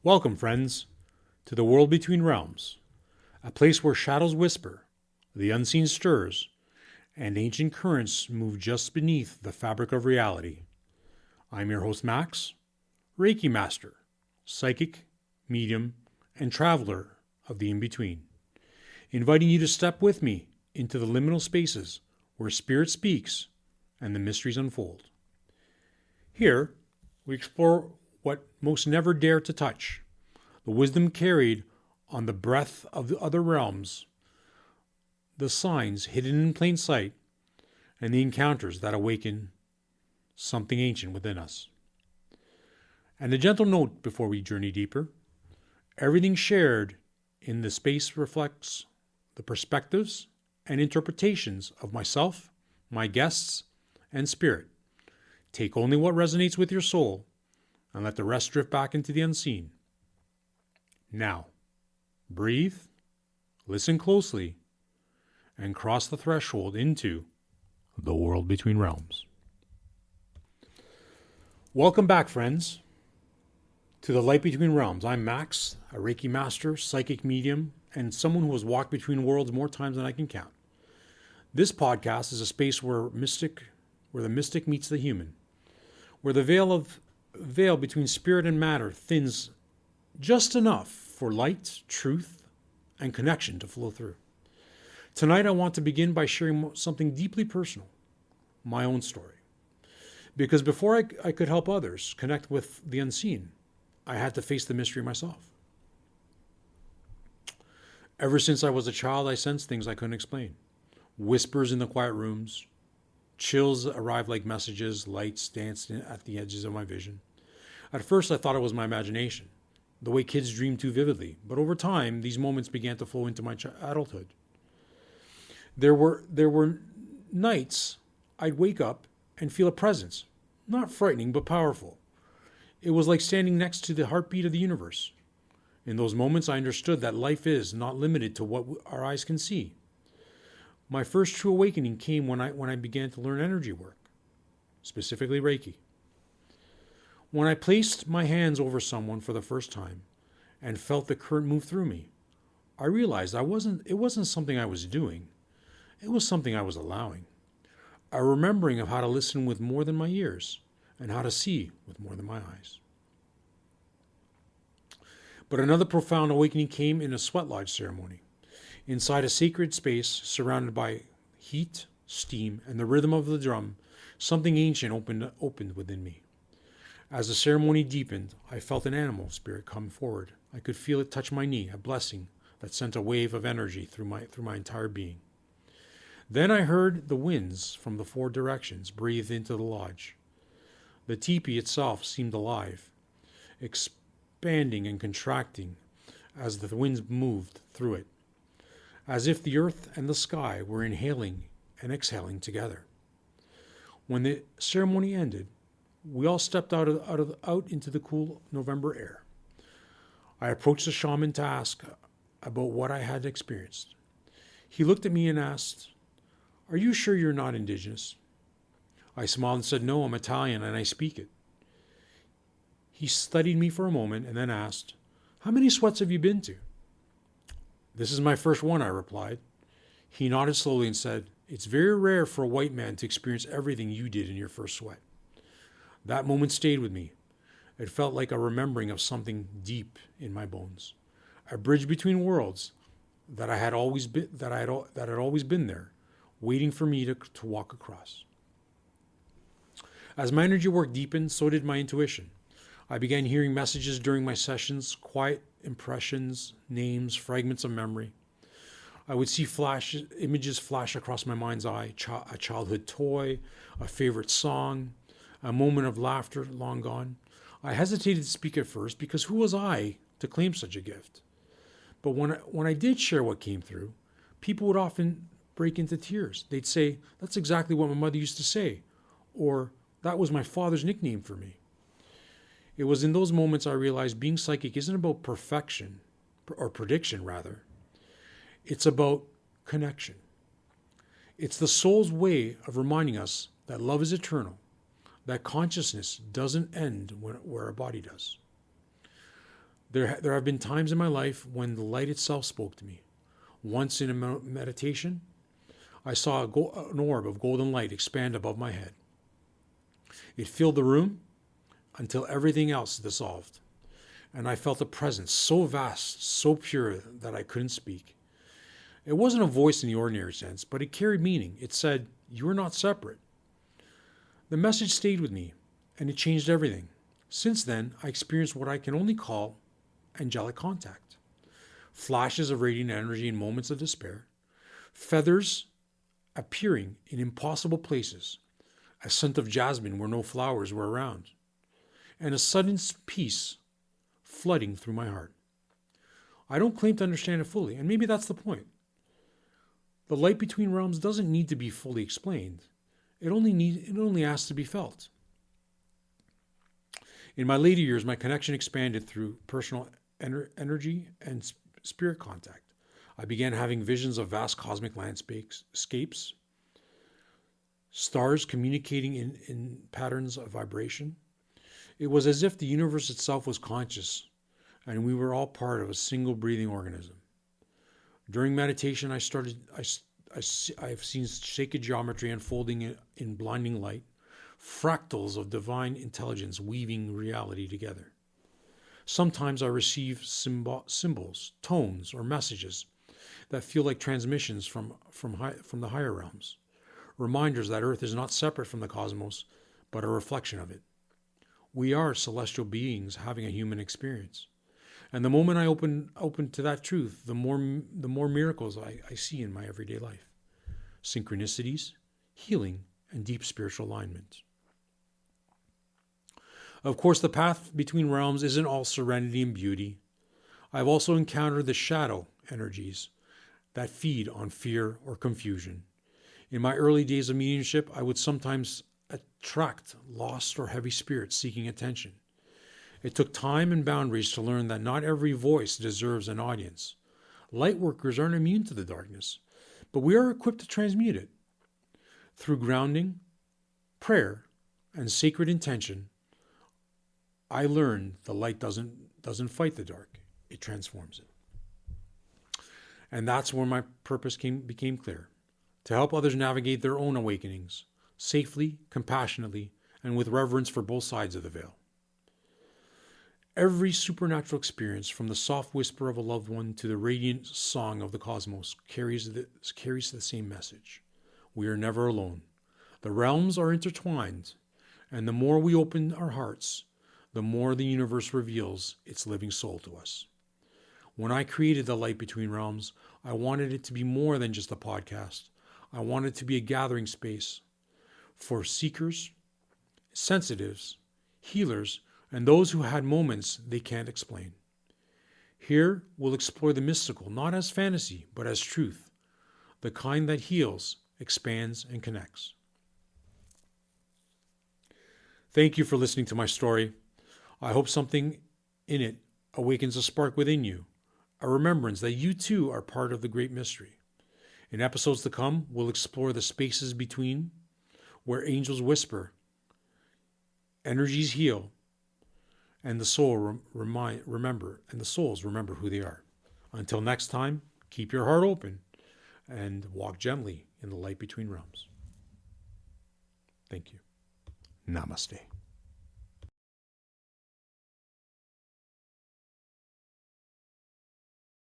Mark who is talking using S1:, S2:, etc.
S1: Welcome, friends, to the world between realms, a place where shadows whisper, the unseen stirs, and ancient currents move just beneath the fabric of reality. I'm your host, Max, Reiki Master, psychic, medium, and traveler of the in-between, inviting you to step with me into the liminal spaces where spirit speaks and the mysteries unfold. Here, we explore what most never dare to touch, the wisdom carried on the breath of the other realms, the signs hidden in plain sight, and the encounters that awaken something ancient within us. And a gentle note before we journey deeper: everything shared in the space reflects the perspectives and interpretations of myself, my guests, and spirit. Take only what resonates with your soul and let the rest drift back into the unseen. Now, breathe, listen closely, and cross the threshold into the world between realms. Welcome back, friends, to the light between realms. I'm Max, a Reiki master, psychic medium, and someone who has walked between worlds more times than I can count. This podcast is a space where the mystic meets the human, where the veil between spirit and matter thins just enough for light, truth, and connection to flow through. Tonight I want to begin by sharing something deeply personal, my own story. Because before I could help others connect with the unseen, I had to face the mystery myself. Ever since I was a child, I sensed things I couldn't explain. Whispers in the quiet rooms, chills arrived like messages, lights danced at the edges of my vision. At first I thought it was my imagination, the way kids dream too vividly, but over time these moments began to flow into my adulthood. There were nights I'd wake up and feel a presence, not frightening but powerful. It was like standing next to the heartbeat of the universe. In those moments I understood that life is not limited to what our eyes can see. My first true awakening came when I began to learn energy work, specifically Reiki. When I placed my hands over someone for the first time and felt the current move through me, I realized it wasn't something I was doing. It was something I was allowing. A remembering of how to listen with more than my ears and how to see with more than my eyes. But another profound awakening came in a sweat lodge ceremony. Inside a sacred space surrounded by heat, steam, and the rhythm of the drum, something ancient opened within me. As the ceremony deepened, I felt an animal spirit come forward. I could feel it touch my knee, a blessing that sent a wave of energy through my entire being. Then I heard the winds from the 4 directions breathe into the lodge. The teepee itself seemed alive, expanding and contracting as the winds moved through it, as if the earth and the sky were inhaling and exhaling together. When the ceremony ended, we all stepped out into the cool November air. I approached the shaman to ask about what I had experienced. He looked at me and asked, "Are you sure you're not indigenous?" I smiled and said, "No, I'm Italian and I speak it." He studied me for a moment and then asked, "How many sweats have you been to?" "This is my first one," I replied. He nodded slowly and said, "It's very rare for a white man to experience everything you did in your first sweat." That moment stayed with me. It felt like a remembering of something deep in my bones, a bridge between worlds that had always been there, waiting for me to walk across. As my energy work deepened, so did my intuition. I began hearing messages during my sessions, quiet impressions, names, fragments of memory. I would see images flash across my mind's eye, a childhood toy, a favorite song, a moment of laughter long gone. I hesitated to speak at first because who was I to claim such a gift? But when I did share what came through, people would often break into tears. They'd say, "That's exactly what my mother used to say," or "That was my father's nickname for me." It was in those moments I realized being psychic isn't about perfection, or prediction rather. It's about connection. It's the soul's way of reminding us that love is eternal, that consciousness doesn't end where a body does. There have been times in my life when the light itself spoke to me. Once in a meditation, I saw an orb of golden light expand above my head. It filled the room until everything else dissolved, and I felt a presence so vast, so pure that I couldn't speak. It wasn't a voice in the ordinary sense, but it carried meaning. It said, "You are not separate." The message stayed with me, and it changed everything. Since then, I experienced what I can only call angelic contact. Flashes of radiant energy in moments of despair, feathers appearing in impossible places, a scent of jasmine where no flowers were around, and a sudden peace flooding through my heart. I don't claim to understand it fully, and maybe that's the point. The light between realms doesn't need to be fully explained. It only has to be felt. In my later years, my connection expanded through personal energy and spirit contact. I began having visions of vast cosmic landscapes, stars communicating in patterns of vibration. It was as if the universe itself was conscious, and we were all part of a single breathing organism. During meditation, I've seen sacred geometry unfolding in blinding light, fractals of divine intelligence weaving reality together. Sometimes I receive symbols, tones, or messages that feel like transmissions from the higher realms, reminders that Earth is not separate from the cosmos, but a reflection of it. We are celestial beings having a human experience. And the moment I open to that truth, the more miracles I see in my everyday life. Synchronicities, healing, and deep spiritual alignment. Of course, the path between realms isn't all serenity and beauty. I've also encountered the shadow energies that feed on fear or confusion. In my early days of mediumship, I would sometimes attract lost or heavy spirits seeking attention. It took time and boundaries to learn that not every voice deserves an audience. Lightworkers aren't immune to the darkness, but we are equipped to transmute it. Through grounding, prayer, and sacred intention, I learned the light doesn't fight the dark, it transforms it. And that's where my purpose became clear, to help others navigate their own awakenings, safely, compassionately, and with reverence for both sides of the veil. Every supernatural experience, from the soft whisper of a loved one to the radiant song of the cosmos, carries the same message. We are never alone. The realms are intertwined, and the more we open our hearts, the more the universe reveals its living soul to us. When I created The Light Between Realms, I wanted it to be more than just a podcast. I wanted it to be a gathering space for seekers, sensitives, healers, and those who had moments they can't explain. Here, we'll explore the mystical, not as fantasy, but as truth, the kind that heals, expands, and connects. Thank you for listening to my story. I hope something in it awakens a spark within you, a remembrance that you too are part of the great mystery. In episodes to come, we'll explore the spaces between, where angels whisper, energies heal, and the souls remember who they are. Until next time, keep your heart open and walk gently in the light between realms. Thank you. Namaste.